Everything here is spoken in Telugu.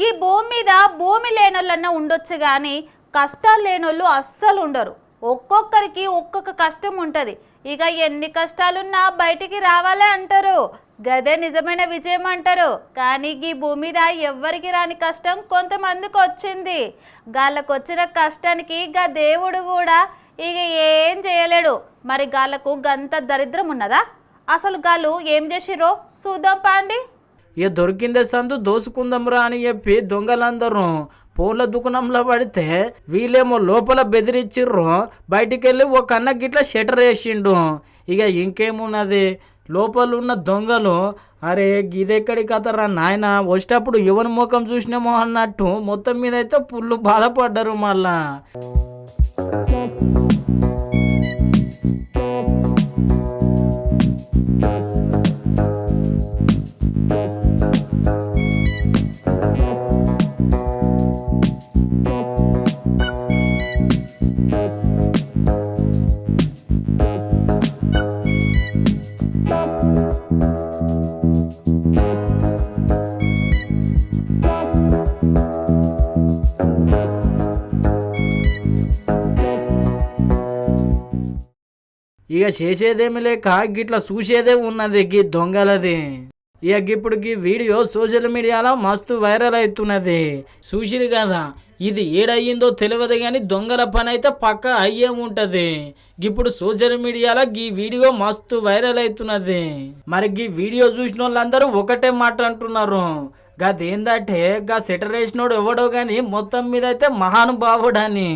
గీ భూమి మీద భూమి లేనోళ్ళన్నా ఉండొచ్చు కానీ కష్టాలు లేనోళ్ళు అస్సలు ఉండరు. ఒక్కొక్కరికి ఒక్కొక్క కష్టం ఉంటుంది. ఇక ఎన్ని కష్టాలున్నా బయటికి రావాలే అంటారు. గదే నిజమైన విజయం అంటారు. కానీ ఈ భూమి మీద ఎవ్వరికి రాని కష్టం కొంతమందికి వచ్చింది. గాళ్ళకు వచ్చిన కష్టానికి గా దేవుడు కూడా ఇక ఏం చేయలేడు. మరి గాళ్ళకు గంత దరిద్రం ఉన్నదా? అసలు గాళ్ళు ఏం చేసిరో చూద్దాం పాండి. ఇక దొరికిందే సందు దోసుకుందాంరా అని చెప్పి దొంగలందరూ ఫోన్ల దుకాణంలో పడితే వీళ్ళేమో లోపల బెదిరించిర్రు. బయటికి వెళ్ళి ఒక అన్న గిట్ల షటర్ వేసిండు. ఇక ఇంకేమున్నది, లోపల ఉన్న దొంగలు అరే గిదెక్కడి కథరా నాయన, వచ్చేటప్పుడు ఎవరి ముఖం చూసినామో అన్నట్టు మొత్తం మీద అయితే ఫుల్ బాధపడ్డారు. మళ్ళా ఇక చేసేదేమి లేక గిట్లా చూసేదే ఉన్నది గీ దొంగలది. ఇక ఇప్పుడు ఈ వీడియో సోషల్ మీడియాలో మస్తు వైరల్ అవుతున్నది. చూసిరు కదా, ఇది ఏడయ్యిందో తెలియదు కానీ దొంగల పని అయితే పక్క అయ్యే ఉంటది. ఇప్పుడు సోషల్ మీడియాలో ఈ వీడియో మస్తు వైరల్ అవుతున్నది. మరి ఈ వీడియో చూసిన వాళ్ళందరూ ఒకటే మాట అంటున్నారు, గదేందంటే గా సెటర్ వేసినోడు ఎవడో కానీ మొత్తం మీద అయితే మహానుభావుడని.